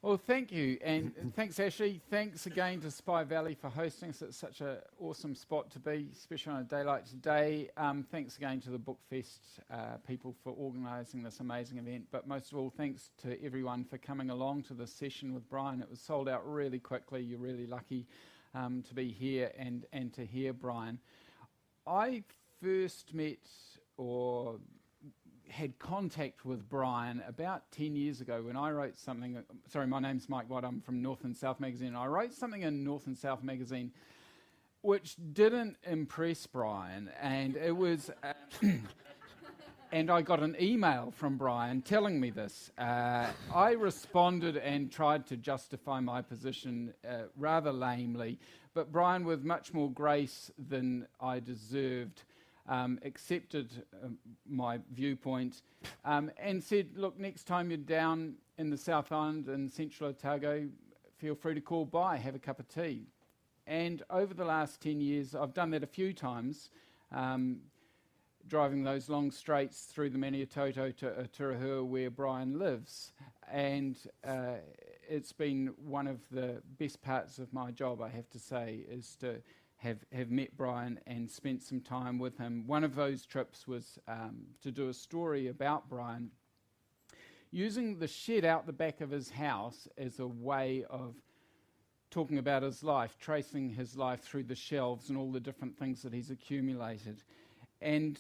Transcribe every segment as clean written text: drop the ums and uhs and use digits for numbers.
Well, thank you, and thanks, Ashley. Thanks again to Spy Valley for hosting us. It's such an awesome spot to be, especially on a day like today. Thanks again to the Book Fest people for organising this amazing event, but most of all, thanks to everyone for coming along to this session with Brian. It was sold out really quickly. You're really lucky to be here and to hear Brian. I first met or had contact with Brian about 10 years ago when I wrote something. Sorry, my name's Mike Watt. I'm from North and South Magazine. I wrote something in North and South Magazine which didn't impress Brian, and it was and I got an email from Brian telling me this. I responded and tried to justify my position rather lamely, but Brian, with much more grace than I deserved, accepted my viewpoint and said, look, next time you're down in the South Island in Central Otago, feel free to call by, have a cup of tea. And over the last 10 years, I've done that a few times, driving those long straights through the Maniatoto to Aotearoa where Brian lives. And it's been one of the best parts of my job, I have to say, is to have met Brian and spent some time with him. One of those trips was to do a story about Brian, using the shed out the back of his house as a way of talking about his life, tracing his life through the shelves and all the different things that he's accumulated. And,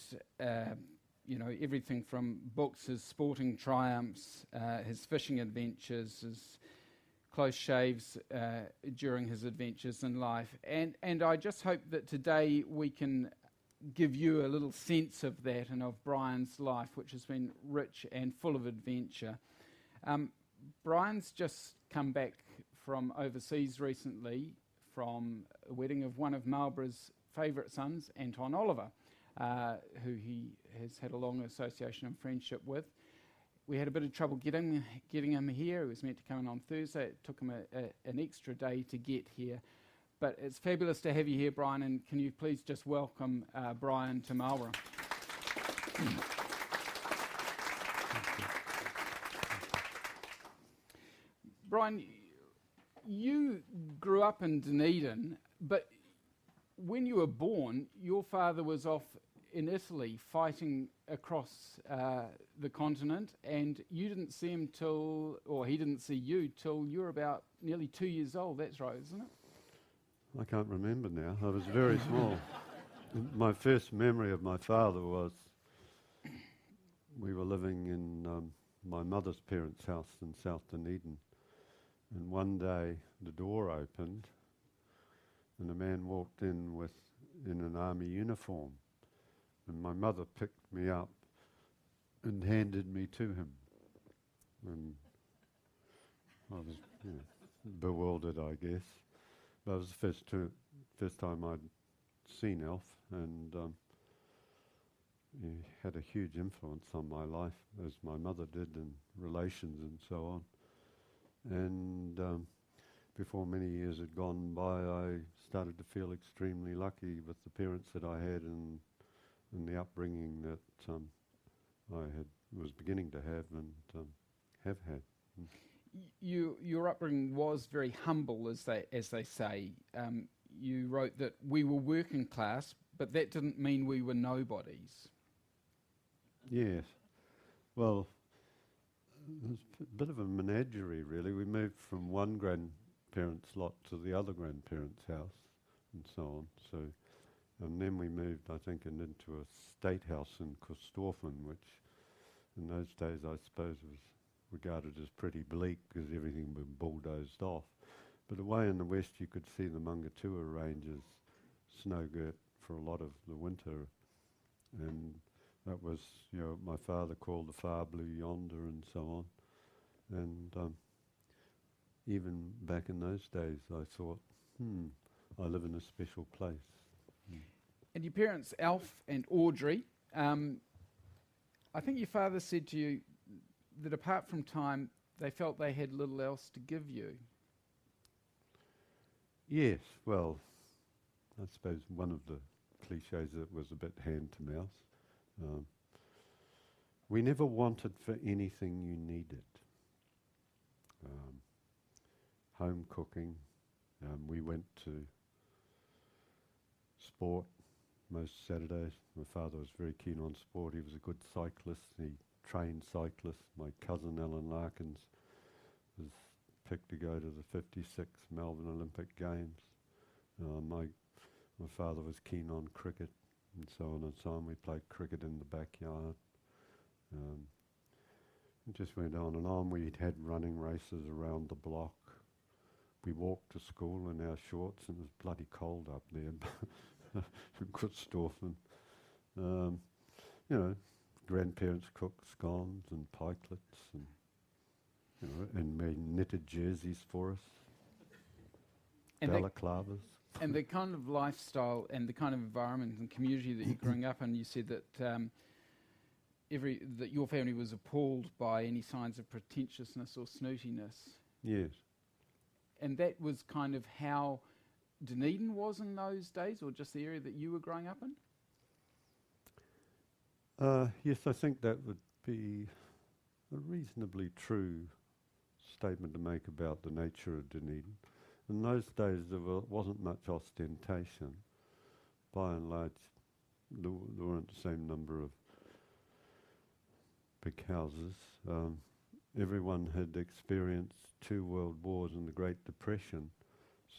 everything from books, his sporting triumphs, his fishing adventures, his close shaves during his adventures in life. And I just hope that today we can give you a little sense of that and of Brian's life, which has been rich and full of adventure. Brian's just come back from overseas recently from a wedding of one of Marlborough's favourite sons, Anton Oliver, who he has had a long association and friendship with. We had a bit of trouble getting him here. He was meant to come in on Thursday. It took him an extra day to get here. But it's fabulous to have you here, Brian, and can you please just welcome Brian to Marlborough. Brian, you grew up in Dunedin, but when you were born, your father was off in Italy fighting across the continent, and you didn't see him he didn't see you till you were about nearly 2 years old. That's right, isn't it? I can't remember now. I was very small. My first memory of my father was we were living in my mother's parents' house in South Dunedin, and one day the door opened and a man walked in an army uniform. And my mother picked me up and handed me to him. And I was bewildered, I guess. That was the first time I'd seen Alf, and he had a huge influence on my life, as my mother did, in relations and so on. And before many years had gone by, I started to feel extremely lucky with the parents that I had and the upbringing that I was beginning to have and have had. Your upbringing was very humble, as they say. You wrote that we were working class, but that didn't mean we were nobodies. Yes. Well, it was a bit of a menagerie, really. We moved from one grandparent's lot to the other grandparent's house and so on. And then we moved, I think, into a state house in Corstorphine, which in those days I suppose was regarded as pretty bleak because everything was bulldozed off. But away in the west you could see the Mungatua ranges, snow-girt for a lot of the winter. And that was, my father called the far blue yonder and so on. And even back in those days I thought, I live in a special place. And your parents, Alf and Audrey, I think your father said to you that apart from time, they felt they had little else to give you. Yes, well, I suppose one of the cliches that was a bit hand to mouth. We never wanted for anything you needed. home cooking. We went to sport most Saturdays. My father was very keen on sport. He was a good cyclist. He trained cyclists. My cousin Alan Larkins was picked to go to the 56 Melbourne Olympic Games. My father was keen on cricket and so on and so on. We played cricket in the backyard. It just went on and on. We'd had running races around the block. We walked to school in our shorts, and it was bloody cold up there in Cookstoffen. Grandparents cooked scones and pikelets, and made knitted jerseys for us, and balaclavas. And the kind of lifestyle and the kind of environment and community that you're growing up in, you said that that your family was appalled by any signs of pretentiousness or snootiness. Yes. And that was kind of how Dunedin was in those days, or just the area that you were growing up in? Yes, I think that would be a reasonably true statement to make about the nature of Dunedin. In those days, there wasn't much ostentation. By and large, there weren't the same number of big houses. Everyone had experienced 2 world wars and the Great Depression,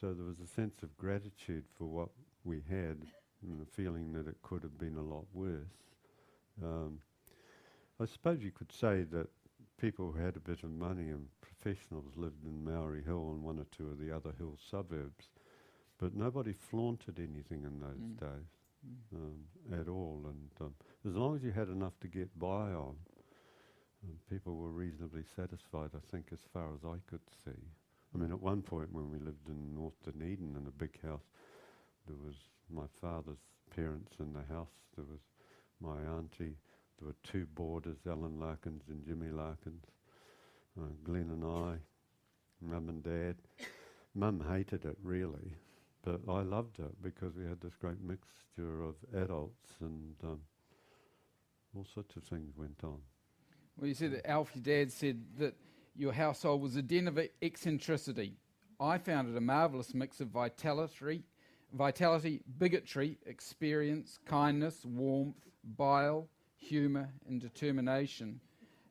so there was a sense of gratitude for what we had and the feeling that it could have been a lot worse. I suppose you could say that people who had a bit of money and professionals lived in Maori Hill and 1 or 2 of the other hill suburbs, but nobody flaunted anything in those days at all. And as long as you had enough to get by on, people were reasonably satisfied, I think, as far as I could see. I mean, at one point when we lived in North Dunedin in a big house, there was my father's parents in the house, there was my auntie, there were 2 boarders, Alan Larkins and Jimmy Larkins, Glenn and I, Mum and Dad. Mum hated it, really, but I loved it because we had this great mixture of adults and all sorts of things went on. Well, you said that Alf, your dad, said that your household was a den of eccentricity. I found it a marvellous mix of vitality, bigotry, experience, kindness, warmth, bile, humour and determination.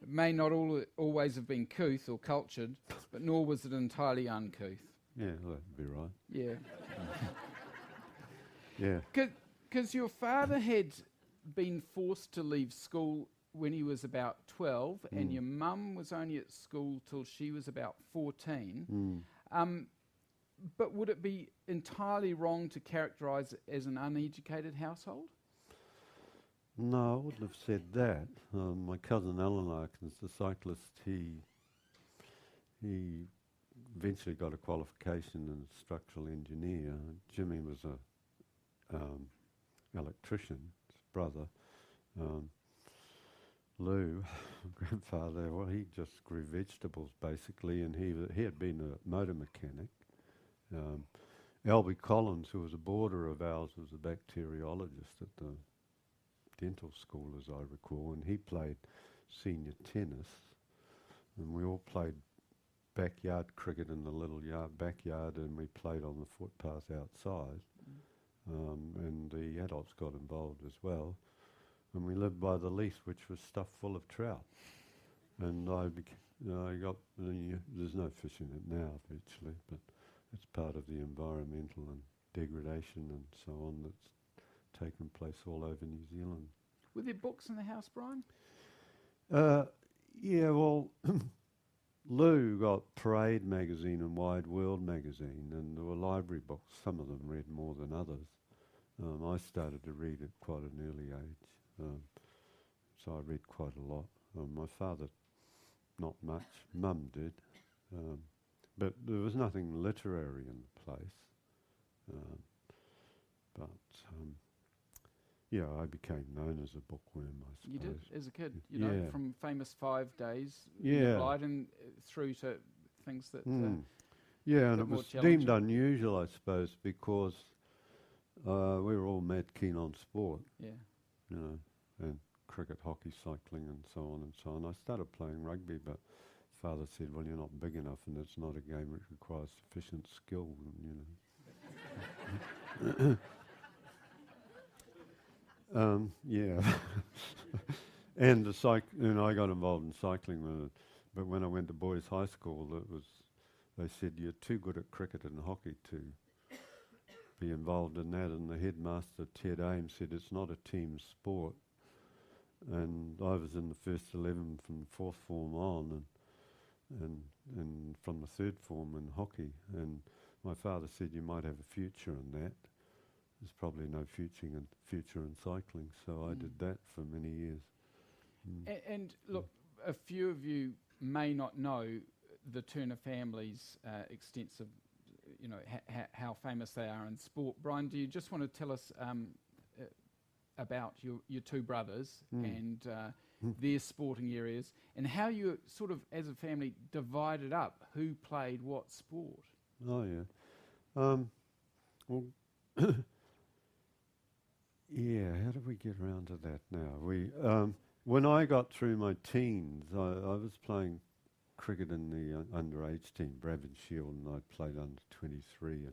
It may not always have been couth or cultured, but nor was it entirely uncouth. Yeah, that'd be right. Yeah. Yeah. Because your father had been forced to leave school when he was about 12, and your mum was only at school till she was about 14. But would it be entirely wrong to characterise it as an uneducated household? No, I wouldn't have said that. My cousin Alan Larkins, the cyclist, he eventually got a qualification in structural engineer. Jimmy was a electrician, his brother. Lou, grandfather, well, he just grew vegetables basically, and he had been a motor mechanic. Albie Collins, who was a boarder of ours, was a bacteriologist at the dental school, as I recall, and he played senior tennis, and we all played backyard cricket in the little backyard, and we played on the footpath outside, and the adults got involved as well. And we lived by the Leith, which was stuffed full of trout. And there's no fish in it now, virtually, but it's part of the environmental and degradation and so on that's taken place all over New Zealand. Were there books in the house, Brian? Yeah, well, Lou got Parade magazine and Wide World magazine, and there were library books. Some of them read more than others. I started to read at quite an early age. So I read quite a lot. My father, not much. Mum did. But there was nothing literary in the place. I became known as a bookworm, I suppose. You did, as a kid, Yeah. from famous 5 days, Yeah. and through to things that... Yeah, and bit it more was deemed challenging. unusual, I suppose, because we were all mad keen on sport. Yeah. And cricket, hockey, cycling, and so on and so on. I started playing rugby, but as father said, well, you're not big enough and it's not a game which requires sufficient skill, yeah. And I got involved in cycling with it. But when I went to boys' high school, they said, you're too good at cricket and hockey to be involved in that. And the headmaster, Ted Ames, said, it's not a team sport. And I was in the first 11 from the fourth form on, and from the third form in hockey. And my father said, you might have a future in that. There's probably no future in cycling. So I did that for many years. And look, a few of you may not know the Turner family's extensive, how famous they are in sport. Brian, do you just want to tell us about your two brothers and their sporting areas, and how you sort of, as a family, divided up who played what sport? Oh, yeah. Well, yeah, how did we get around to that now? When I got through my teens, I was playing cricket in the underage team, Bradford Shield, and I played under 23.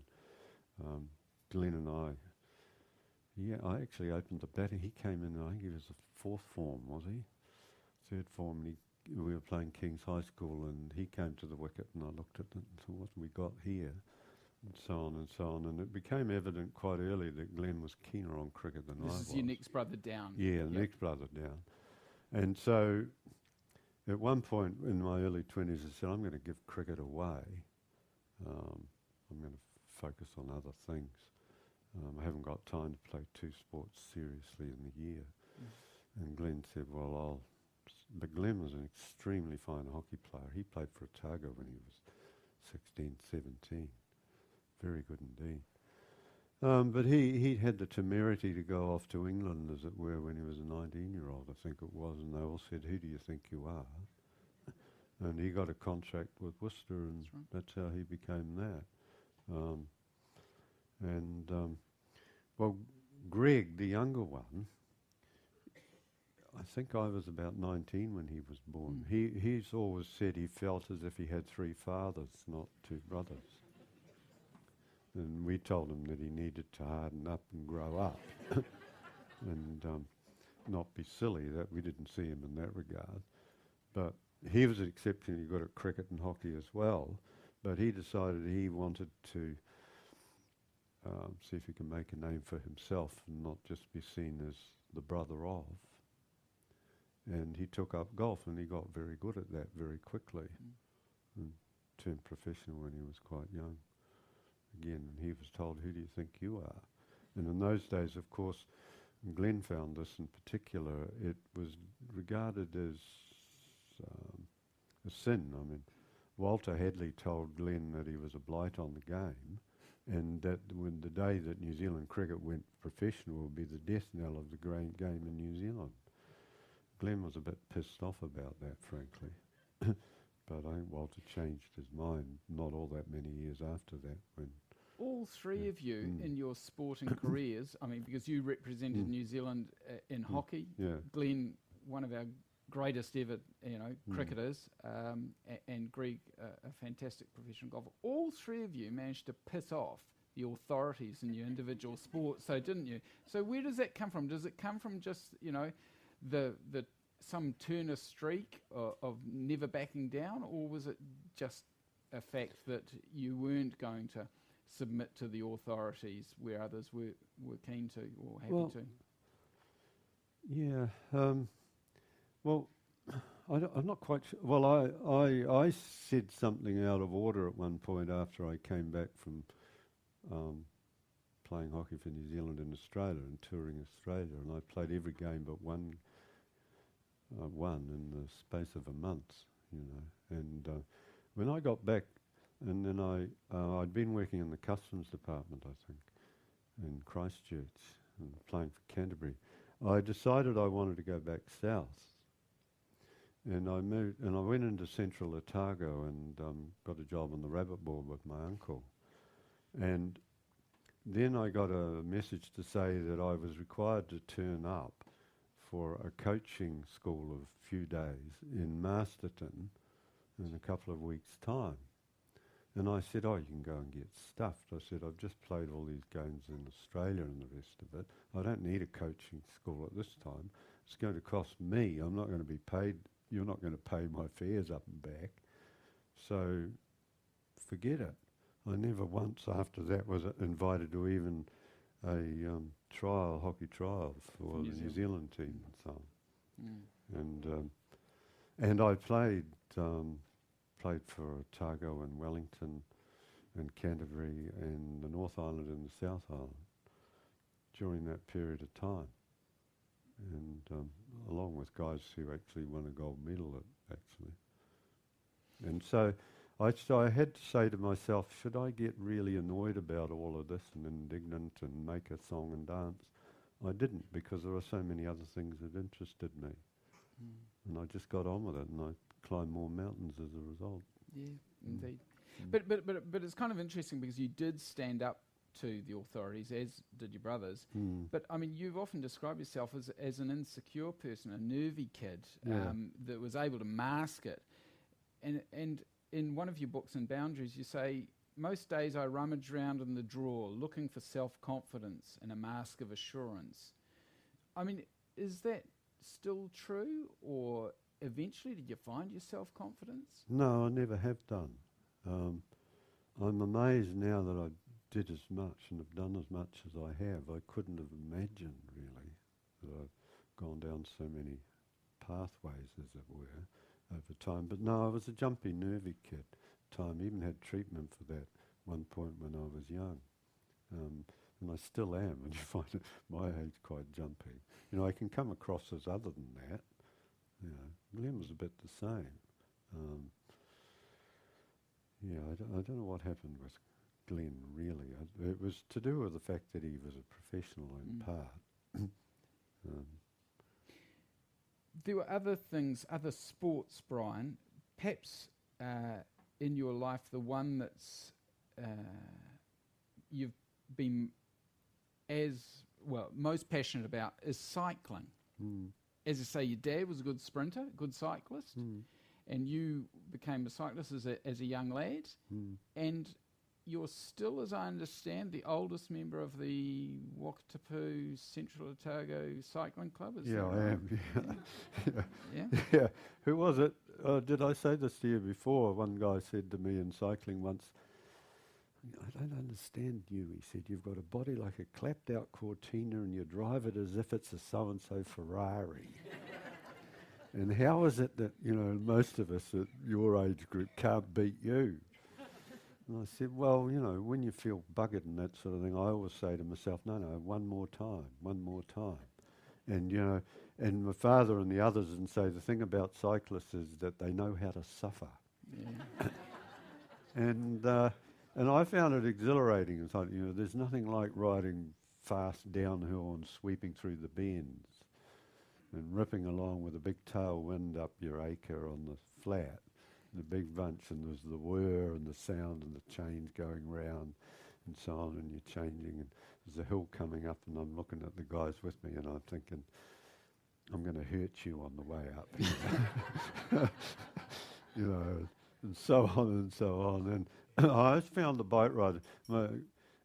And Glenn and I actually opened the batting. He came in, I think he was the fourth form, was he? Third form, and we were playing King's High School, and he came to the wicket, and I looked at it and thought, what have we got here? And so on and so on. And it became evident quite early that Glenn was keener on cricket than I was. This is your next brother down. Yeah, the next brother down. And so at one point in my early 20s, I said, I'm going to give cricket away. I'm going to focus on other things. I haven't got time to play two sports seriously in the year. And Glenn said, but Glenn was an extremely fine hockey player. He played for Otago when he was 16, 17. Very good indeed. But he had the temerity to go off to England, as it were, when he was a 19-year-old, I think it was, and they all said, who do you think you are? And he got a contract with Worcester, and that's how he became that. Well, Greg, the younger one, I think I was about 19 when he was born. He's always said he felt as if he had three fathers, not two brothers. And we told him that he needed to harden up and grow up and not be silly. That we didn't see him in that regard. But he was exceptionally good at cricket and hockey as well. But he decided he wanted to see if he could make a name for himself and not just be seen as the brother of. And he took up golf, and he got very good at that very quickly and turned professional when he was quite young. Again, and he was told, who do you think you are? And in those days, of course, Glenn found this in particular, it was regarded as a sin. I mean, Walter Hadley told Glenn that he was a blight on the game, and that when the day that New Zealand cricket went professional would be the death knell of the game in New Zealand. Glenn was a bit pissed off about that, frankly. But I think Walter changed his mind not all that many years after that. When all three of you in your sporting careers, I mean, because you represented New Zealand in hockey, Glenn, one of our greatest ever, cricketers, and Greg, a fantastic professional golfer. All three of you managed to piss off the authorities in your individual sports, so didn't you? So where does that come from? Does it come from just, the some Turner streak of never backing down, or was it just a fact that you weren't going to submit to the authorities where others were keen to or happy to? Yeah. Well, I'm not quite sure. Well, I said something out of order at one point after I came back from playing hockey for New Zealand in Australia and touring Australia, and I played every game but one in the space of a month, And when I got back, and then I'd been working in the customs department, I think, in Christchurch, and playing for Canterbury. I decided I wanted to go back south, and I moved, and I went into central Otago and got a job on the rabbit board with my uncle, and then I got a message to say that I was required to turn up for a coaching school of a few days in Masterton in a couple of weeks' time. And I said, oh, you can go and get stuffed. I said, I've just played all these games in Australia and the rest of it. I don't need a coaching school at this time. It's going to cost me. I'm not going to be paid. You're not going to pay my fares up and back. So forget it. I never once after that was invited to even a hockey trial for the New Zealand team and so on. And I played for Otago and Wellington and Canterbury and the North Island and the South Island during that period of time. And along with guys who actually won a gold medal actually. And so I had to say to myself, should I get really annoyed about all of this and indignant and make a song and dance? I didn't, because there were so many other things that interested me. And I just got on with it, and I climbed more mountains as a result. Yeah, indeed. But it's kind of interesting because you did stand up to the authorities, as did your brothers. But I mean, you've often described yourself as an insecure person, a nervy kid that was able to mask it. And in one of your books, In Boundaries, you say, most days I rummage around in the drawer looking for self-confidence and a mask of assurance. I mean, is that still true, or eventually did you find your self-confidence? No, I never have done. I'm amazed now that I did as much and have done as much as I have. I couldn't have imagined, really, that I've gone down so many pathways, as it were, over time. But no, I was a jumpy, nervy kid. Even had treatment for that one point when I was young. And I still am, and you find it my age quite jumpy. You know, I can come across as other than that. You know, Glenn was a bit the same. I don't know what happened with Glenn, really. It was to do with the fact that he was a professional in part. There were other things, other sports, Brian. Perhaps in your life, the one that's you've been most passionate about is cycling. As I say, your dad was a good sprinter, good cyclist, and you became a cyclist as a young lad, and you're still, as I understand, the oldest member of the Wakatipu Central Otago Cycling Club. Is that right? I am. Yeah. Who was it? Did I say this to you before? One guy said to me in cycling once, I don't understand you, he said. You've got a body like a clapped-out Cortina and you drive it as if it's a so-and-so Ferrari. And how is it that, you know, most of us at your age group can't beat you? And I said, well, you know, when you feel buggered and that sort of thing, I always say to myself, no, one more time. And, you know, and my father and the others and say the thing about cyclists is that they know how to suffer. Yeah. And I found it exhilarating. It's like, you know, there's nothing like riding fast downhill and sweeping through the bends and ripping along with a big tailwind up your acre on the flat, the big bunch, and there's the whir and the sound and the chains going round and so on, and you're changing, and there's a hill coming up, and I'm looking at the guys with me, and I'm thinking, I'm going to hurt you on the way up. You know, and so on and so on. And I just found the bike ride.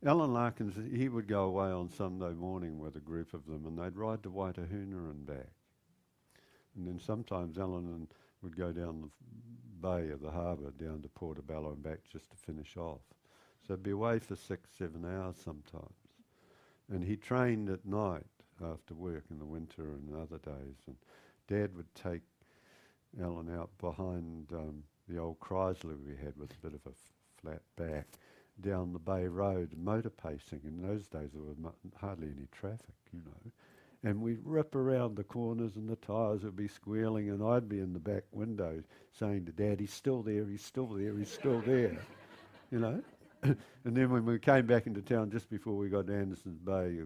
Alan Larkins, he would go away on Sunday morning with a group of them, and they'd ride to Waitahuna and back. And then sometimes Alan would go down the bay of the harbour, down to Portobello and back just to finish off. So he'd be away for 6-7 hours sometimes. And he trained at night after work in the winter and other days. And Dad would take Alan out behind the old Chrysler we had with a bit of a flat back, down the Bay Road, motor pacing. In those days there was hardly any traffic, you know. And we'd rip around the corners and the tyres would be squealing, and I'd be in the back window saying to Dad, he's still there, he's still there, he's still there, you know. And then when we came back into town just before we got to Anderson's Bay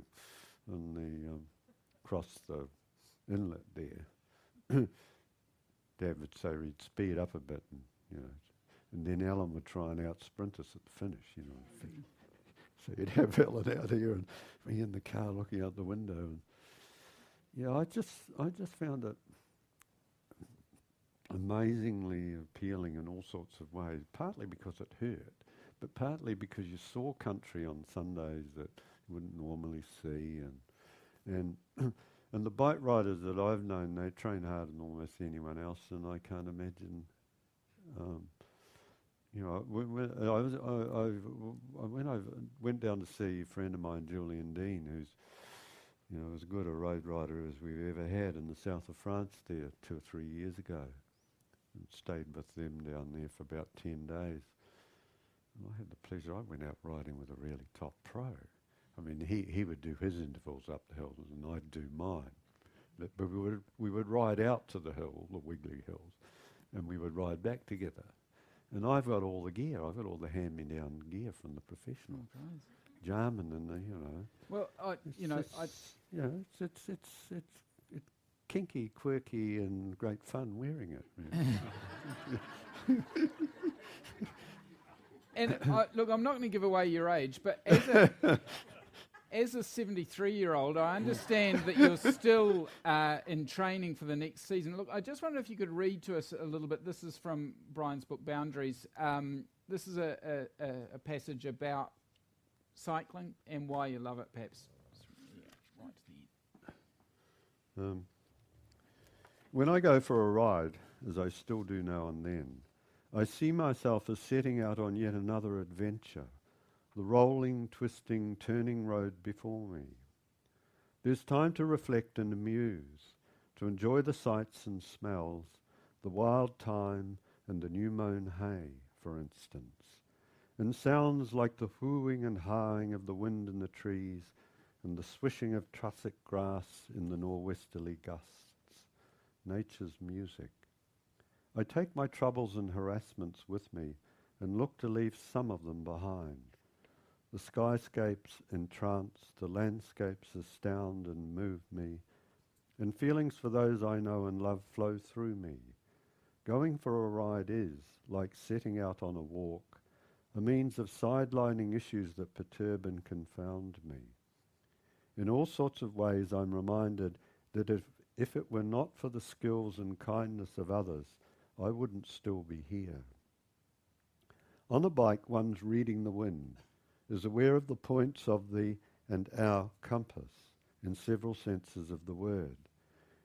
on the across the inlet there, Dad would say he'd speed up a bit, and, you know, and then Alan would try and outsprint us at the finish, you know. So you'd have Alan out here and me in the car looking out the window. And yeah, I just found it amazingly appealing in all sorts of ways, partly because it hurt, but partly because you saw country on Sundays that you wouldn't normally see, and and the bike riders that I've known, they train harder than almost anyone else, and I can't imagine. When I went down to see a friend of mine, Julian Dean, who's as good a road rider as we've ever had in the south of France there 2 or 3 years ago, and stayed with them down there for about 10 days. And I had the pleasure, I went out riding with a really top pro. I mean, he would do his intervals up the hills and I'd do mine. But we would ride out to the hill, the Wiggly Hills, and we would ride back together. And I've got all the gear. I've got all the hand-me-down gear from the professionals. Jarman and Well, it's kinky, quirky, and great fun wearing it. And look, I'm not going to give away your age, but as a 73-year-old, I understand that you're still in training for the next season. Look, I just wonder if you could read to us a little bit. This is from Brian's book, Boundaries. This is a passage about cycling and why you love it, perhaps. Right to the end. When I go for a ride, as I still do now and then, I see myself as setting out on yet another adventure, the rolling, twisting, turning road before me. There's time to reflect and muse, to enjoy the sights and smells, the wild thyme and the new-mown hay, for instance, and sounds like the whooing and haaing of the wind in the trees and the swishing of tussock grass in the nor'westerly gusts, nature's music. I take my troubles and harassments with me and look to leave some of them behind. The skyscapes entrance, the landscapes astound and move me, and feelings for those I know and love flow through me. Going for a ride is, like setting out on a walk, a means of sidelining issues that perturb and confound me. In all sorts of ways I'm reminded that if it were not for the skills and kindness of others, I wouldn't still be here. On a bike, one's reading the wind, is aware of the points of the and our compass in several senses of the word,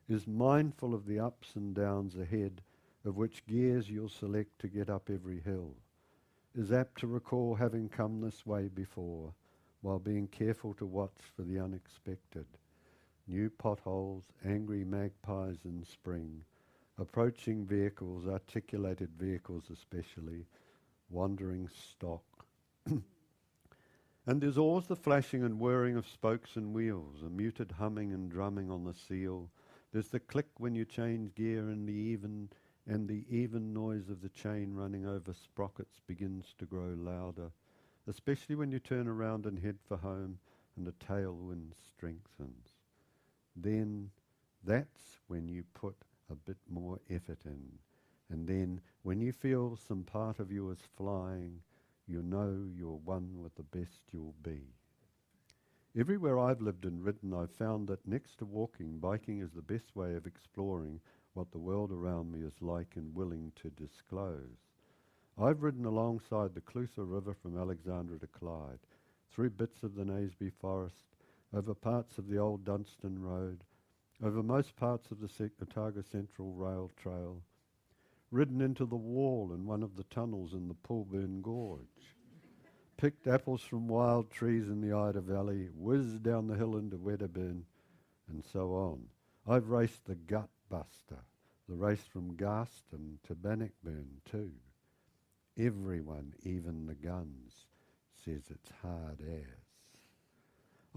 is mindful of the ups and downs ahead, of which gears you'll select to get up every hill, is apt to recall having come this way before, while being careful to watch for the unexpected. New potholes, angry magpies in spring, approaching vehicles, articulated vehicles especially, wandering stock. And there's always the flashing and whirring of spokes and wheels, a muted humming and drumming on the seal. There's the click when you change gear and the even noise of the chain running over sprockets begins to grow louder, especially when you turn around and head for home and the tailwind strengthens. Then that's when you put a bit more effort in. And then when you feel some part of you is flying, you know you're one with the best you'll be. Everywhere I've lived and ridden, I've found that next to walking, biking is the best way of exploring what the world around me is like and willing to disclose. I've ridden alongside the Cloosa River from Alexandra to Clyde, through bits of the Naseby Forest, over parts of the old Dunstan Road, over most parts of the Otago Central Rail Trail, ridden into the wall in one of the tunnels in the Pulburn Gorge, picked apples from wild trees in the Ida Valley, whizzed down the hill into Wedderburn, and so on. I've raced the Gut Buster, the race from Garston to Bannockburn too. Everyone, even the guns, says it's hard as.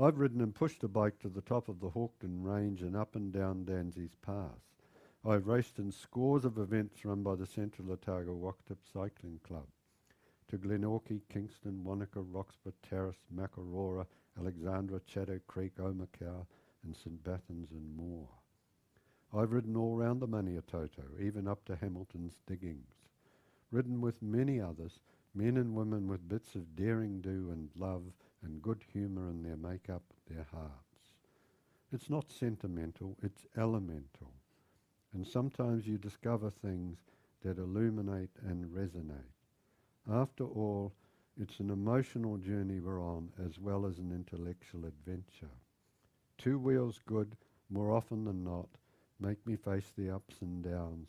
I've ridden and pushed a bike to the top of the Hawkton Range and up and down Danzies Pass. I've raced in scores of events run by the Central Otago Waktip Cycling Club, to Glenorchy, Kingston, Wanaka, Roxburgh Terrace, Makarora, Alexandra, Caddo Creek, Omakau, and St Bathans and more. I've ridden all round the Maniatoto, even up to Hamilton's Diggings, ridden with many others, men and women with bits of daring-do and love and good humour in their make-up, their hearts. It's not sentimental, it's elemental. and sometimes you discover things that illuminate and resonate. After all, it's an emotional journey we're on as well as an intellectual adventure. Two wheels good, more often than not, make me face the ups and downs,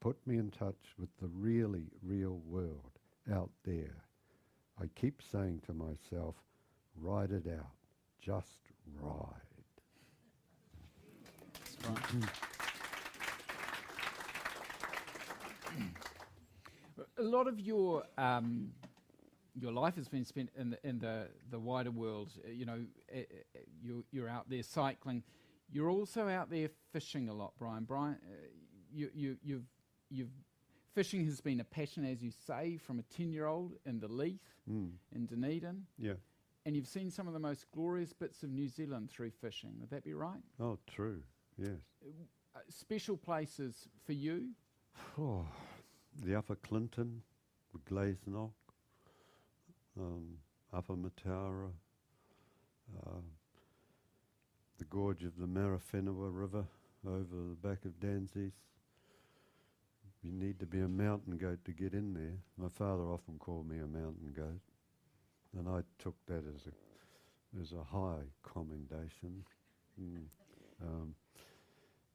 put me in touch with the really real world out there. I keep saying to myself, ride it out, just ride. That's right. A lot of your life has been spent in the wider world. You're out there cycling. You're also out there fishing a lot, Brian. You've fishing has been a passion, as you say, from a 10-year-old in the Leith, in Dunedin. Yeah. And you've seen some of the most glorious bits of New Zealand through fishing. Would that be right? Oh, true. Yes. Special places for you? Oh, the Upper Clinton, Glazenock, Upper Mataura, the gorge of the Marifenua River over the back of Danzies. You need to be a mountain goat to get in there. My father often called me a mountain goat, and I took that as a high commendation.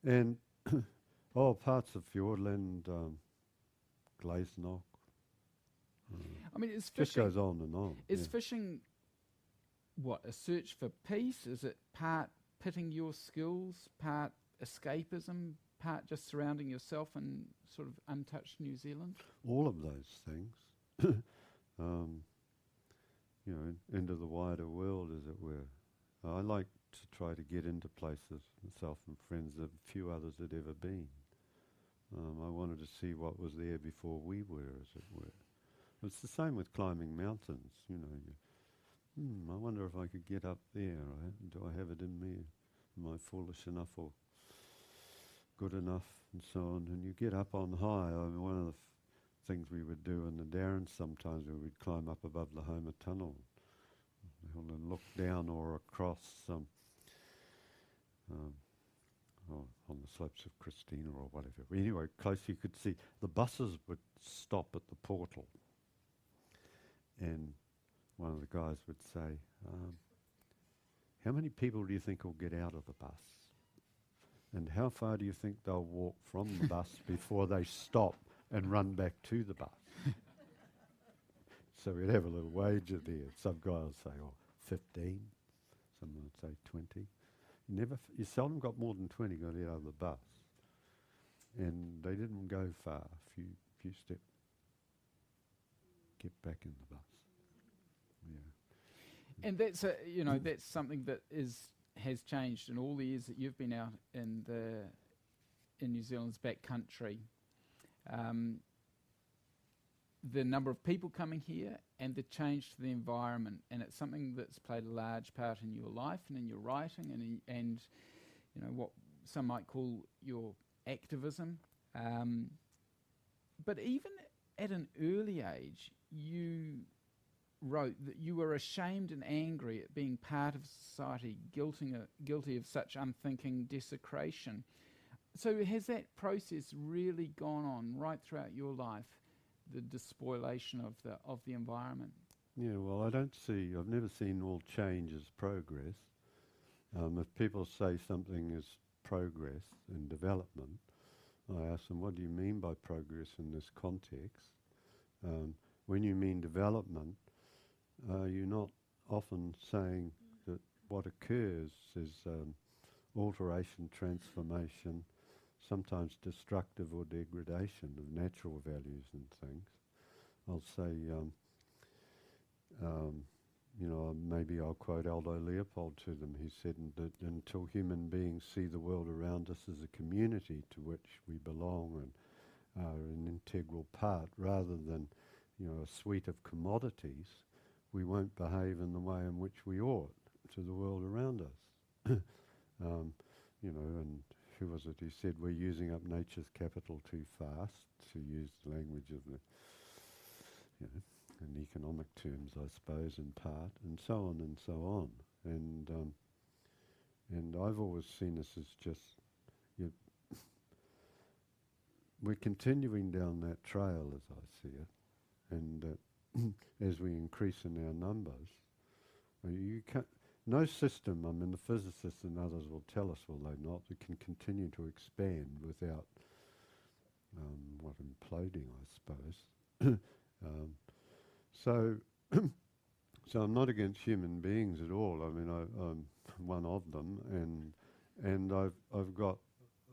And parts of Fiordland, Glazenock. I mean, is Just fishing goes on and on. Is fishing what, a search for peace? Is it part pitting your skills, part escapism, part just surrounding yourself in sort of untouched New Zealand? All of those things. Into the wider world, as it were. I like to try to get into places myself and friends that few others had ever been. I wanted to see what was there before we were, as it were. It's the same with climbing mountains, I wonder if I could get up there. Do I have it in me? Am I foolish enough or good enough, and so on? And you get up on high. I mean, one of the things we would do in the Darren sometimes, we would climb up above the Homer Tunnel and look down or across on the slopes of Christina or whatever. Anyway, close you could see. The buses would stop at the portal, and one of the guys would say, how many people do you think will get out of the bus? And how far do you think they'll walk from the bus before they stop and run back to the bus? So we'd have a little wager there. Some guy would say, 15. Someone would say 20. You seldom got more than 20 got out of the bus. And they didn't go far, a few steps. Get back in the bus. Yeah. And that's that's something that has changed in all the years that you've been out in New Zealand's back country. The number of people coming here and the change to the environment, and it's something that's played a large part in your life and in your writing and what some might call your activism. But even at an early age, you wrote that you were ashamed and angry at being part of society, guilty of such unthinking desecration. So has that process really gone on right throughout your life, the despoilation of the environment? Yeah, well, I've never seen all change as progress. If people say something is progress and development, I ask them, what do you mean by progress in this context? When you mean development, you're not often saying that what occurs is alteration, transformation, sometimes destructive or degradation of natural values and things. I'll say, maybe I'll quote Aldo Leopold to them. He said that until human beings see the world around us as a community to which we belong and are an integral part, rather than a suite of commodities, we won't behave in the way in which we ought to the world around us. And who was it who said we're using up nature's capital too fast, to use the language of in economic terms, I suppose, in part, and so on and so on. And I've always seen this as just we're continuing down that trail as I see it, and as we increase in our numbers, you can't, no system, I mean the physicists and others will tell us, will they not, it can continue to expand without imploding, I suppose. So so I'm not against human beings at all. I mean, I'm one of them, and I've got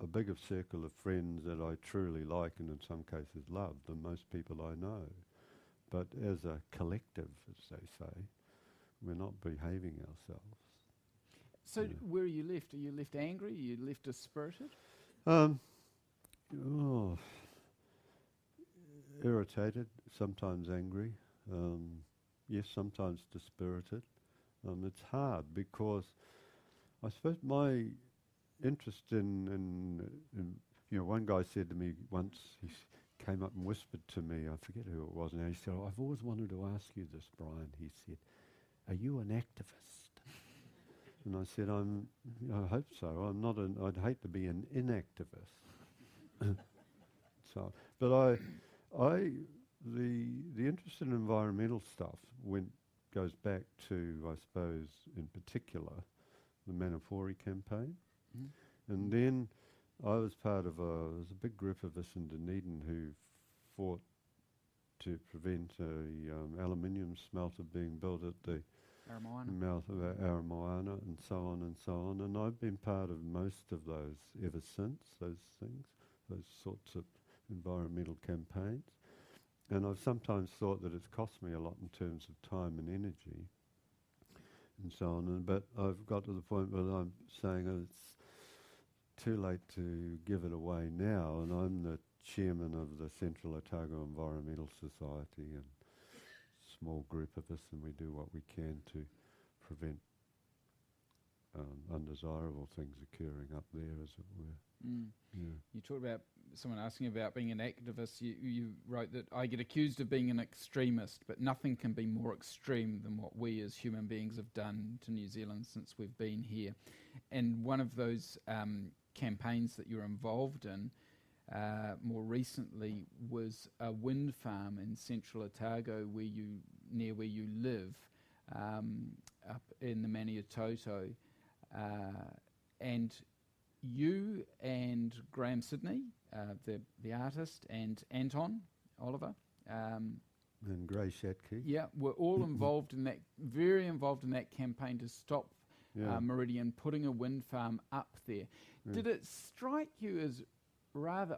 a bigger circle of friends that I truly like and in some cases love than most people I know. But as a collective, as they say, we're not behaving ourselves. So where are you left? Are you left angry? Are you left dispirited? Irritated, sometimes angry, yes, sometimes dispirited. It's hard because I suppose my interest in one guy said to me once, he came up and whispered to me, I forget who it was now, he said, I've always wanted to ask you this, Brian. He said, are you an activist? And I said, I hope so. I'm not I'd hate to be an inactivist. So, but the interest in environmental stuff goes back to, I suppose, in particular, the Manafori campaign. Mm. And then I was part of there's a big group of us in Dunedin who fought to prevent a aluminium smelter being built at the mouth of Aramoana and so on and so on. And I've been part of most of those ever since, those things, those sorts of environmental campaigns. And I've sometimes thought that it's cost me a lot in terms of time and energy and so on. But I've got to the point where I'm saying it's too late to give it away now. And I'm the chairman of the Central Otago Environmental Society, and small group of us, and we do what we can to prevent undesirable things occurring up there, as it were. Mm. Yeah. You talked about someone asking about being an activist. You wrote that I get accused of being an extremist, but nothing can be more extreme than what we as human beings have done to New Zealand since we've been here. And one of those campaigns that you're involved in more recently was a wind farm in Central Otago near where you live, up in the Maniatoto, and you and Graham Sidney, the artist, and Anton Oliver, and Gray Shatke. Yeah, were all involved in that, very involved in that campaign to stop Meridian putting a wind farm up there. Yeah. Did it strike you as rather,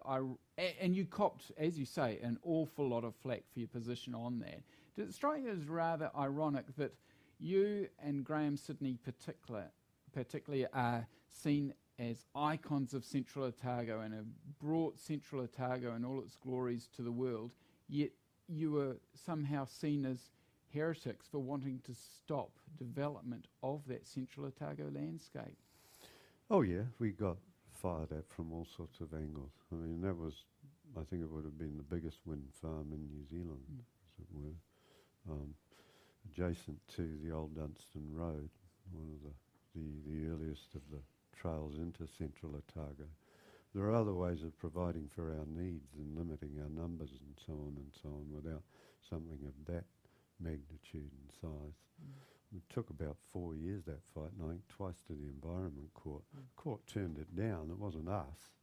and you copped, as you say, an awful lot of flack for your position on that. Did it strike you as rather ironic that you and Graham Sidney particularly are seen as icons of Central Otago and have brought Central Otago and all its glories to the world, yet you were somehow seen as heretics for wanting to stop development of that Central Otago landscape? Oh yeah, we got fired at from all sorts of angles. I mean, that was, I think it would have been the biggest wind farm in New Zealand, as it were, adjacent to the old Dunstan Road, one of the earliest of the trails into Central Otago. There are other ways of providing for our needs and limiting our numbers and so on without something of that magnitude and size. It took about 4 years, that fight, and I think twice to the Environment Court. Court turned it down. It wasn't us.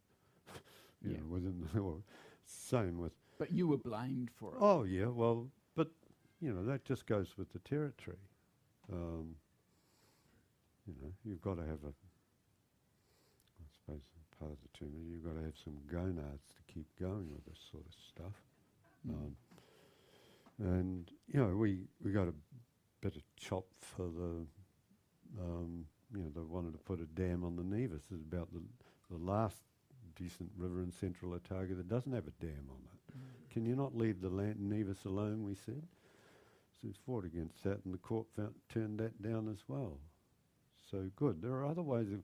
you know, within the same with... But you were blamed for it. Oh, yeah, well, but, you know, that just goes with the territory. You know, you've got to have I suppose part of the term, you've got to have some gonads to keep going with this sort of stuff. And, you know, we got a bit of chop for the, you know, they wanted to put a dam on the Nevis. It's about the last decent river in Central Otago that doesn't have a dam on it. Can you not leave the Nevis alone, we said? So we fought against that, and the court turned that down as well. So good. There are other ways of...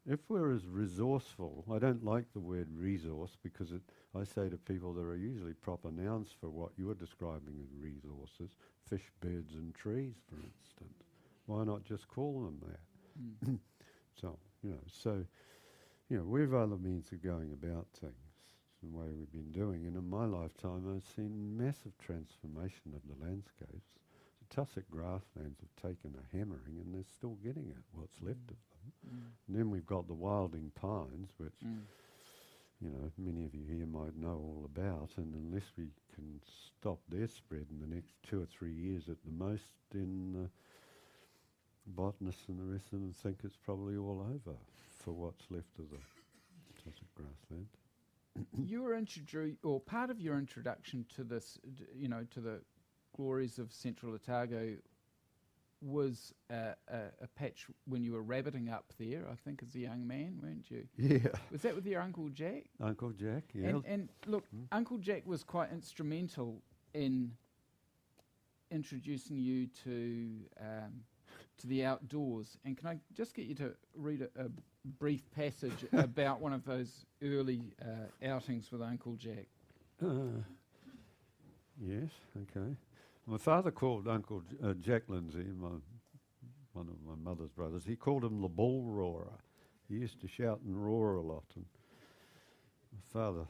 If we're as resourceful, I don't like the word resource because I say to people there are usually proper nouns for what you're describing as resources, fish, birds and trees, for instance. Why not just call them that? So, you know, we've other means of going about things. the way we've been doing. And in my lifetime, I've seen massive transformation of the landscapes. The tussock grasslands have taken a hammering, and they're still getting it, what's left of them. And then we've got the wilding pines, which many of you here might know all about, and unless we can stop their spread in the next 2 or 3 years at the most, then botanists and the rest of them think it's probably all over for what's left of the tussock grassland. You were introduced, or part of your introduction to this, to the glories of Central Otago was a patch when you were rabbiting up there, I think, as a young man, weren't you? Yeah. Was that with your Uncle Jack? Uncle Jack, yeah. And look, Uncle Jack was quite instrumental in introducing you to the outdoors. And can I just get you to read a brief passage about one of those early outings with Uncle Jack? Yes, okay. My father called Uncle Jack Lindsay, one of my mother's brothers, he called him the bull roarer. He used to shout and roar a lot. And my father,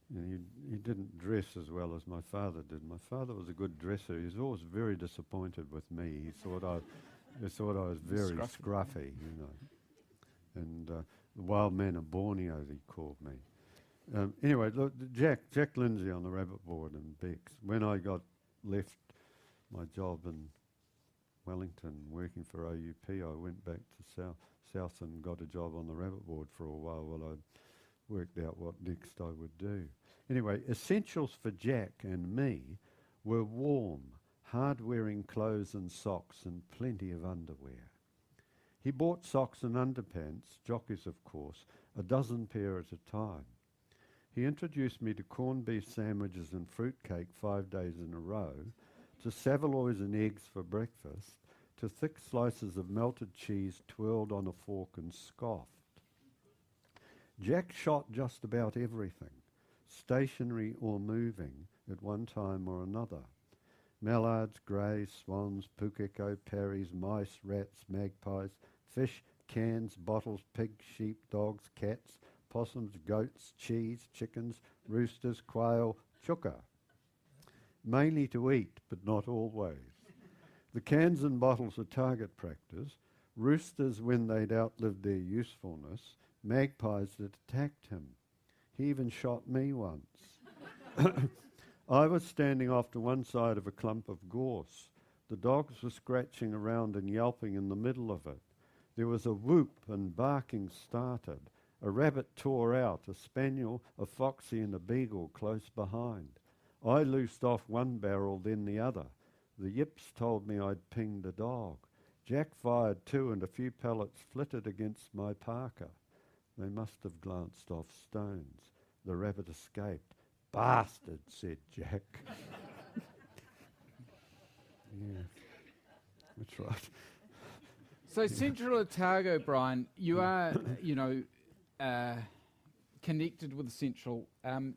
he didn't dress as well as my father did. My father was a good dresser. He was always very disappointed with me. He thought I was very scruffy, And the wild man of Borneo, he called me. Anyway, look, Jack Lindsay on the rabbit board in Bex. When I left my job in Wellington working for OUP, I went back to South and got a job on the rabbit board for a while I worked out what next I would do. Anyway, essentials for Jack and me were warm, hard-wearing clothes and socks and plenty of underwear. He bought socks and underpants, jockeys of course, a dozen pair at a time. He introduced me to corned beef sandwiches and fruitcake 5 days in a row, to saveloys and eggs for breakfast, to thick slices of melted cheese twirled on a fork and scoffed. Jack shot just about everything, stationary or moving, at one time or another. Mallards, greys, swans, pukeko, parries, mice, rats, magpies, fish, cans, bottles, pigs, sheep, dogs, cats, possums, goats, cheese, chickens, roosters, quail, chukka. Mainly to eat, but not always. The cans and bottles are target practice, roosters when they'd outlived their usefulness, magpies that attacked him. He even shot me once. I was standing off to one side of a clump of gorse. The dogs were scratching around and yelping in the middle of it. There was a whoop and barking started. A rabbit tore out, a spaniel, a foxy and a beagle close behind. I loosed off one barrel, then the other. The yips told me I'd pinged a dog. Jack fired 2 and a few pellets flitted against my parka. They must have glanced off stones. The rabbit escaped. Bastard, said Jack. Yeah, that's right. So Central Otago, Brian, you are, connected with Central.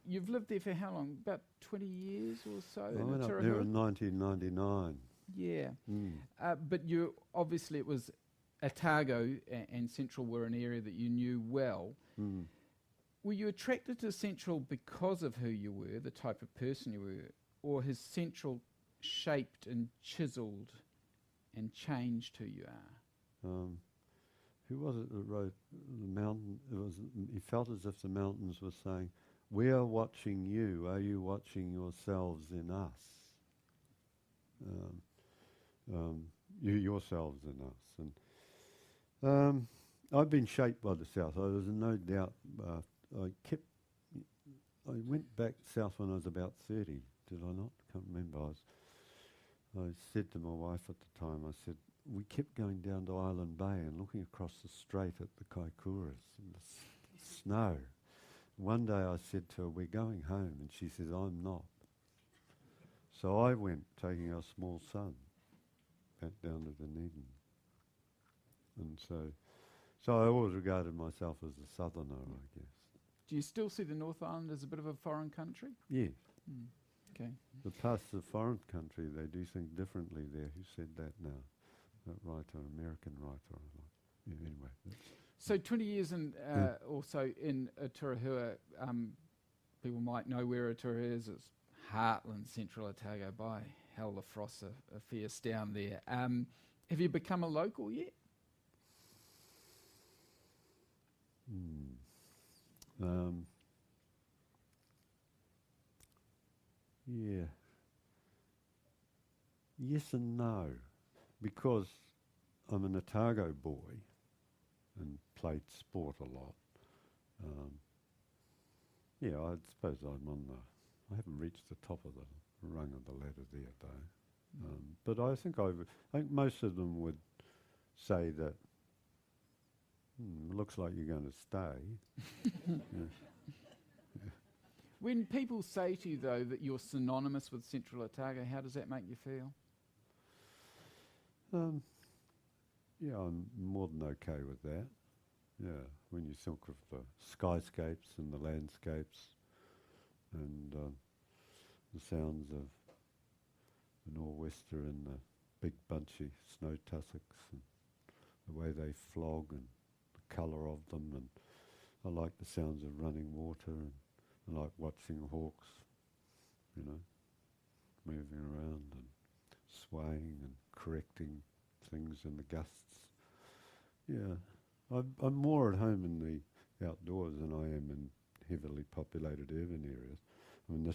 You've lived there for how long? About 20 years or so? I went up there in 1999. Yeah. But you obviously it was Otago and Central were an area that you knew well. Mm. Were you attracted to Central because of who you were, the type of person you were, or has Central shaped and chiselled and changed who you are? Who was it that wrote the mountain? He felt as if the mountains were saying, "We are watching you. Are you watching yourselves in us? You yourselves in us." And I've been shaped by the South. There's no doubt. I went back south when I was about 30. Did I not? Can't remember. I said to my wife at the time, I said, we kept going down to Island Bay and looking across the strait at the Kaikoura's and the snow. One day I said to her, we're going home, and she says, I'm not. So I went, taking our small son, back down to Dunedin. And so I always regarded myself as a southerner, I guess. Do you still see the North Island as a bit of a foreign country? Yes. Mm. Okay. The past of foreign country, they do think differently there. Who said that now? That writer, American writer. Anyway. So 20 years in, or so in Turahua, people might know where Otago is. It's heartland, Central Otago. By hell, the frosts are fierce down there. Have you become a local yet? Yeah. Yes and no, because I'm an Otago boy and played sport a lot. Yeah, I suppose I haven't reached the top of the rung of the ladder there though. But I think most of them would say that, looks like you're going to stay. Yeah. When people say to you, though, that you're synonymous with Central Otago, how does that make you feel? Yeah, I'm more than okay with that. Yeah, when you think of the skyscapes and the landscapes and the sounds of the nor'wester and the big bunchy snow tussocks and the way they flog and the colour of them, and I like the sounds of running water, and I like watching hawks, moving around and swaying and correcting things in the gusts. Yeah, I'm more at home in the outdoors than I am in heavily populated urban areas. I mean, the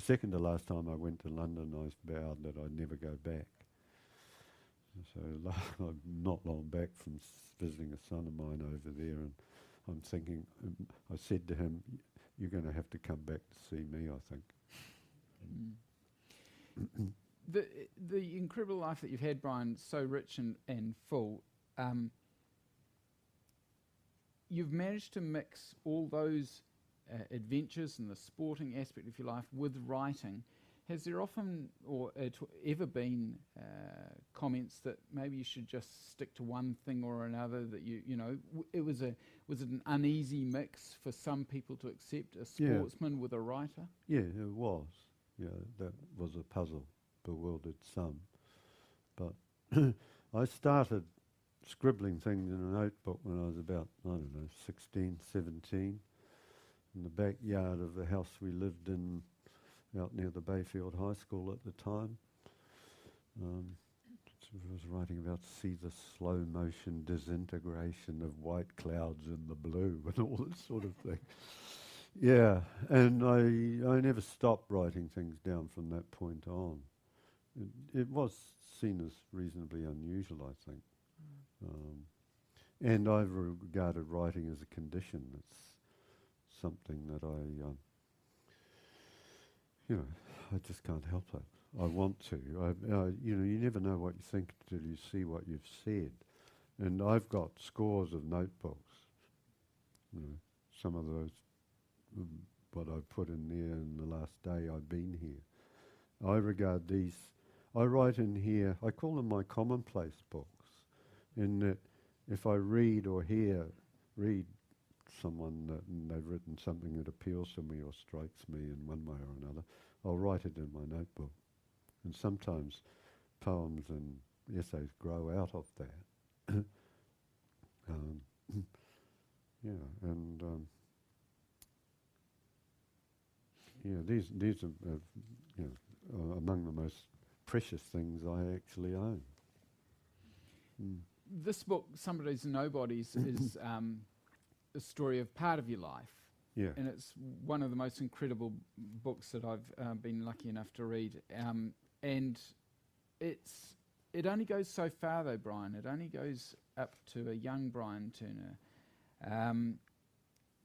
second to last time I went to London, I vowed that I'd never go back. So I'm not long back from visiting a son of mine over there, and I'm thinking, I said to him, you're going to have to come back to see me, I think. The incredible life that you've had, Brian, so rich and full, you've managed to mix all those adventures and the sporting aspect of your life with writing. Has there often or ever been comments that maybe you should just stick to one thing or another, that was it an uneasy mix for some people to accept, a sportsman with a writer? Yeah, it was. Yeah, that was a puzzle, bewildered some. But I started scribbling things in a notebook when I was about, 16, 17, in the backyard of the house we lived in out near the Bayfield High School at the time. I was writing about see the slow motion disintegration of white clouds in the blue and all this sort of thing. Yeah, and I never stopped writing things down from that point on. It was seen as reasonably unusual, I think. And I've regarded writing as a condition. It's something that I just can't help it. I want to. You never know what you think till you see what you've said. And I've got scores of notebooks. Some of those, what I put in there in the last day I've been here. I regard these, I write in here, I call them my commonplace books, in that if I read someone and they've written something that appeals to me or strikes me in one way or another, I'll write it in my notebook. And sometimes poems and essays grow out of that. These are among the most precious things I actually own. This book, Somebody's Nobodies, is a story of part of your life. Yeah. And it's one of the most incredible books that I've been lucky enough to read. And it only goes so far, though, Brian. It only goes up to a young Brian Turner.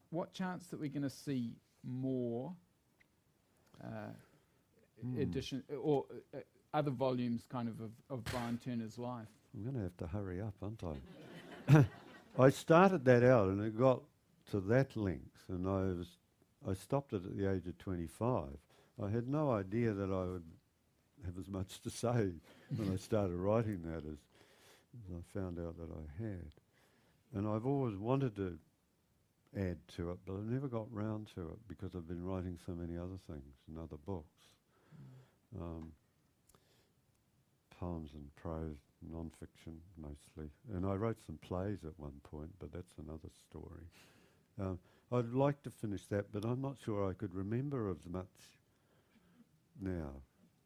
What chance that we're going to see more edition or other volumes kind of Brian Turner's life? I'm going to have to hurry up, aren't I? I started that out and it got to that length, and I stopped it at the age of 25. I had no idea that I would have as much to say when I started writing that as I found out that I had. And I've always wanted to add to it, but I never got round to it because I've been writing so many other things and other books. Poems and prose, non-fiction mostly. And I wrote some plays at one point, but that's another story. I'd like to finish that, but I'm not sure I could remember as much now.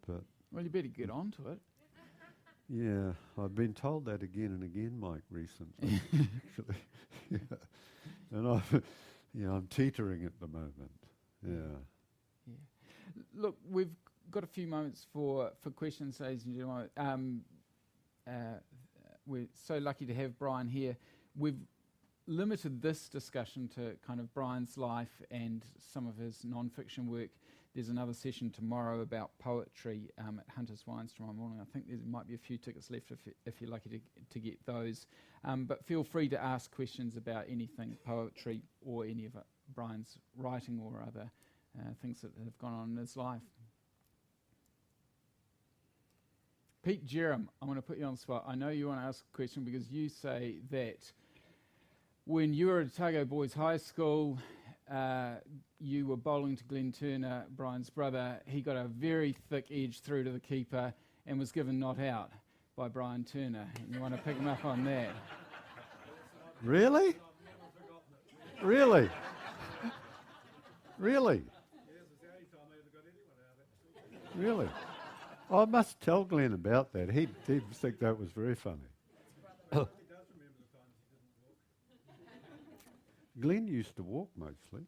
But Well, you better get on to it. yeah, I've been told that again and again, Mike, recently. Actually, yeah. And I'm teetering at the moment. Yeah. Look, we've got a few moments for questions, ladies and gentlemen. We're so lucky to have Brian here. We've limited this discussion to kind of Brian's life and some of his non-fiction work. There's another session tomorrow about poetry at Hunter's Wines tomorrow morning. I think there might be a few tickets left if you're lucky to get those. But feel free to ask questions about anything, poetry or any of Brian's writing or other things that have gone on in his life. Pete Jerem, I'm going to put you on the spot. I know you want to ask a question because you say that when you were at Otago Boys High School, you were bowling to Glenn Turner, Brian's brother. He got a very thick edge through to the keeper and was given not out by Brian Turner. And you want to pick him up on that? Really? Really? Really? Really? I must tell Glenn about that. He'd think that was very funny. Glenn used to walk mostly.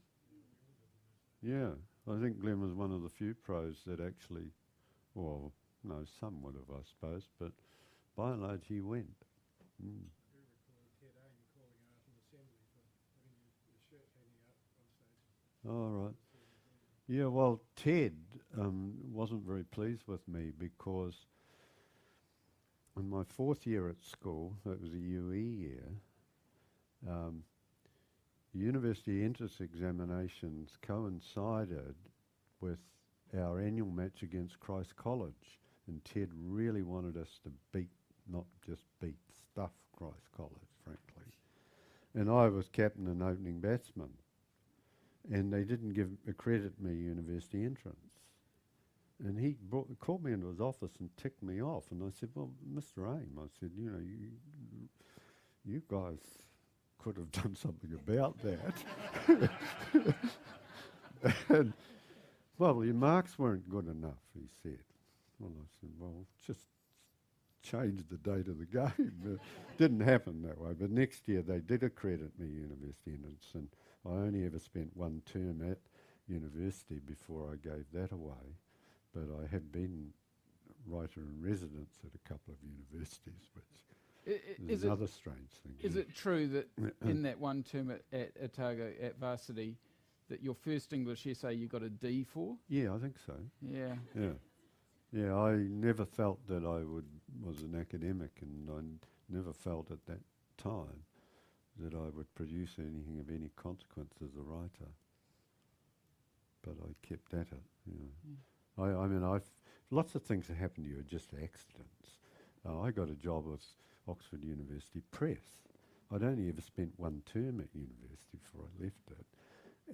Yeah, I think Glenn was one of the few pros that actually, well, no, some would have, I suppose, but by and large he went. Mm. All right. Yeah, well, Ted wasn't very pleased with me because in my fourth year at school, that was a UE year, university entrance examinations coincided with our annual match against Christ College, and Ted really wanted us to not just beat, stuff Christ College, frankly. And I was captain and opening batsman, and they didn't accredit me university entrance. And he called me into his office and ticked me off, and I said, well, Mr. Aim, I said, you guys could have done something about that. And, well, your marks weren't good enough, he said. Well, I said, well, just change the date of the game. It didn't happen that way, but next year they did accredit me university entrance, and I only ever spent one term at university before I gave that away, but I have been writer in residence at a couple of universities, which is another strange thing. Is it true that in that one term at Otago at varsity, that your first English essay you got a D for? Yeah, I think so. Yeah. Yeah. Yeah, I never felt that I was an academic, and I never felt at that time that I would produce anything of any consequence as a writer. But I kept at it. I mean, lots of things that happen to you are just accidents. I got a job with Oxford University Press. I'd only ever spent one term at university before I left it.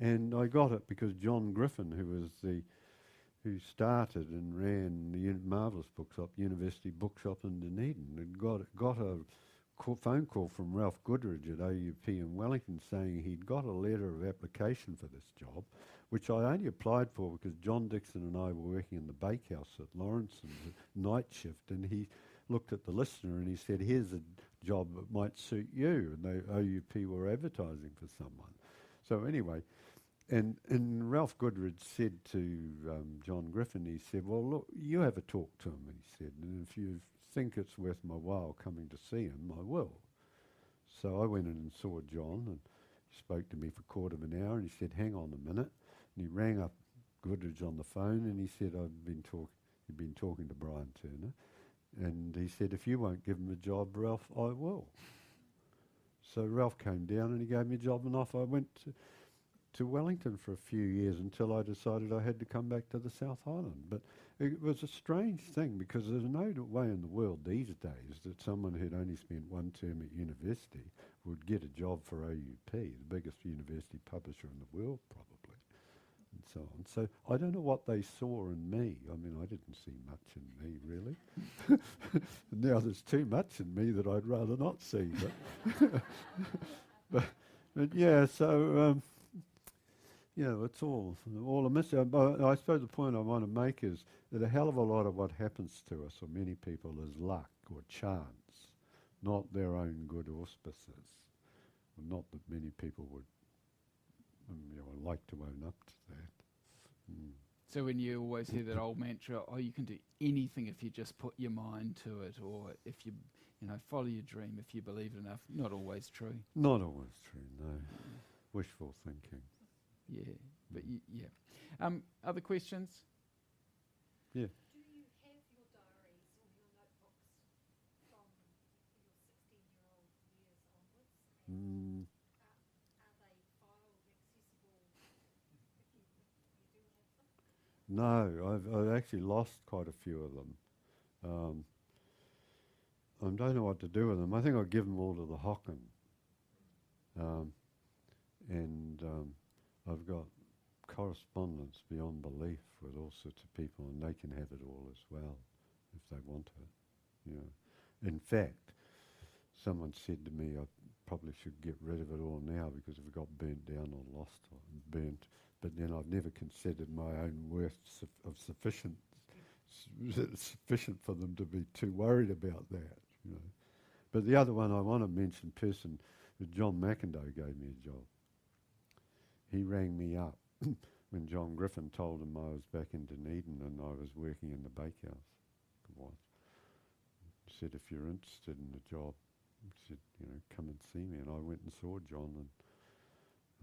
And I got it because John Griffin, who started and ran the marvellous bookshop, University Bookshop in Dunedin, had got a phone call from Ralph Goodridge at OUP in Wellington saying he'd got a letter of application for this job, which I only applied for because John Dixon and I were working in the bakehouse at Lawrenson's night shift, and he looked at the listener and he said, here's a job that might suit you, and OUP were advertising for someone. So anyway, and Ralph Goodridge said to John Griffin, he said, well, look, you have a talk to him, he said, and if you think it's worth my while coming to see him, I will. So I went in and saw John, and he spoke to me for a quarter of an hour, and he said, hang on a minute. And he rang up Goodridge on the phone, and he said, you've been talking to Brian Turner, and he said, if you won't give him a job, Ralph, I will. So Ralph came down and he gave me a job, and off I went to Wellington for a few years until I decided I had to come back to the South Island. But it was a strange thing because there's no way in the world these days that someone who'd only spent one term at university would get a job for OUP, the biggest university publisher in the world probably, and so on. So I don't know what they saw in me. I mean, I didn't see much in me, really. Now there's too much in me that I'd rather not see. But, but yeah, so Yeah, it's all a mystery. But I suppose the point I want to make is that a hell of a lot of what happens to us, or many people, is luck or chance, not their own good auspices. Not that many people would like to own up to that. Mm. So when you always hear that old mantra, oh, you can do anything if you just put your mind to it, or if you follow your dream, if you believe it enough, not always true. Not always true, no. Wishful thinking. Yeah, but yeah. Other questions? Yeah. Do you have your diaries or your notebooks from your 16-year-old years onwards? Mm. Are they filed, accessible if you do have them? No, I've actually lost quite a few of them. I don't know what to do with them. I think I'll give them all to the Hocken. And I've got correspondence beyond belief with all sorts of people, and they can have it all as well if they want it. In fact, someone said to me I probably should get rid of it all now because if it got burnt down or lost or burnt. But then I've never considered my own worth of sufficient for them to be too worried about that. But the other one I want to mention person was John McIndoe gave me a job. He rang me up when John Griffin told him I was back in Dunedin and I was working in the bakehouse. He said, if you're interested in the job, he said, come and see me. And I went and saw John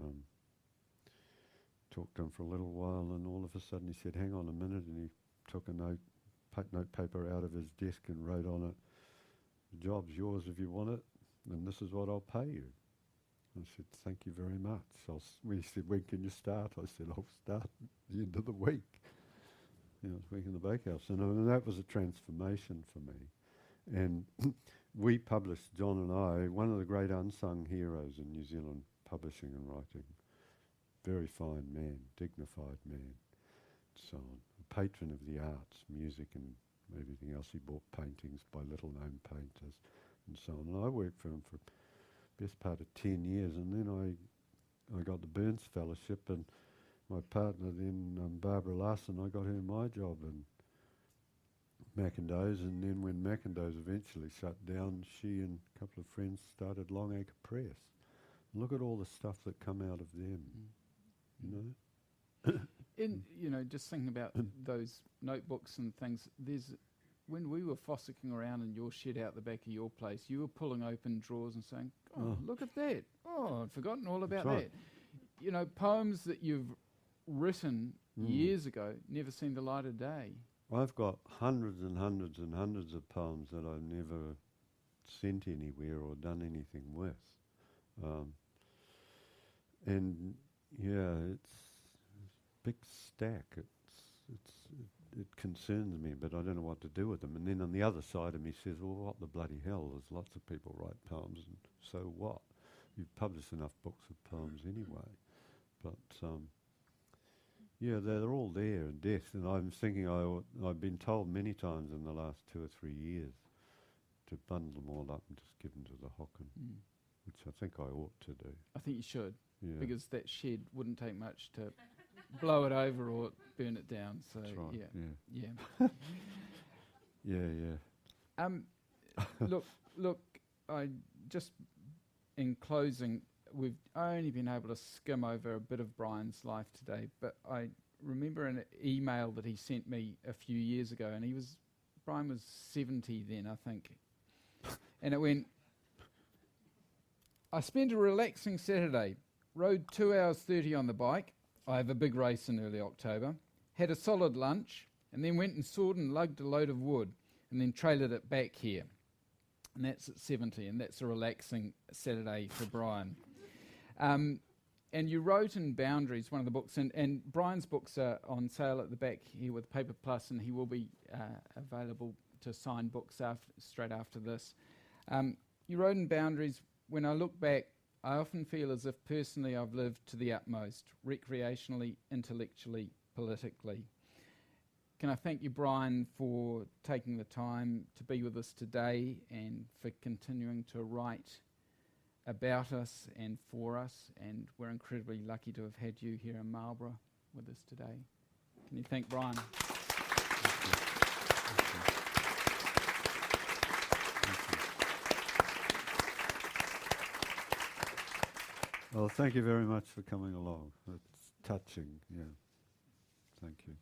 and talked to him for a little while, and all of a sudden he said, hang on a minute, and he took a notepaper out of his desk and wrote on it, the job's yours if you want it, and this is what I'll pay you. I said, thank you very much. He said, when can you start? I said, I'll start at the end of the week. I was working in the bakehouse, and that was a transformation for me. And we published, John and I, one of the great unsung heroes in New Zealand publishing and writing. Very fine man, dignified man, so on. A patron of the arts, music and everything else. He bought paintings by little-known painters and so on. And I worked for him for best part of 10 years, and then I got the Burns Fellowship, and my partner then, Barbara Larson, I got her my job in Mackindo's, and then when Mackindo's eventually shut down, she and a couple of friends started Longacre Press. And look at all the stuff that come out of them, just thinking about those notebooks and things, when we were fossicking around in your shed out the back of your place, you were pulling open drawers and saying, oh, look at that. Oh, I'd forgotten all about that. Poems that you've written years ago never seen the light of day. I've got hundreds and hundreds and hundreds of poems that I've never sent anywhere or done anything with. It's a big stack. It concerns me, but I don't know what to do with them. And then on the other side of me says, well, what the bloody hell? There's lots of people write poems, and so what? You've published enough books of poems anyway. But they're all there in depth, and I'm thinking I've been told many times in the last 2 or 3 years to bundle them all up and just give them to the Hocken, which I think I ought to do. I think you should, because that shed wouldn't take much to blow it over or burn it down. So that's right. Look. I just in closing, we've only been able to skim over a bit of Brian's life today, but I remember an email that he sent me a few years ago, and Brian was 70 then, I think, and it went, I spent a relaxing Saturday, rode 2 hours 30 on the bike. I have a big race in early October. Had a solid lunch, and then went and sawed and lugged a load of wood, and then trailered it back here. And that's at 70, and that's a relaxing Saturday for Brian. And you wrote in Boundaries, one of the books, and Brian's books are on sale at the back here with Paper Plus, and he will be available to sign books straight after this. You wrote in Boundaries, when I look back, I often feel as if personally I've lived to the utmost, recreationally, intellectually, politically. Can I thank you, Brian, for taking the time to be with us today and for continuing to write about us and for us, and we're incredibly lucky to have had you here in Marlborough with us today. Can you thank Brian? Well, thank you very much for coming along. It's touching, yeah. Thank you.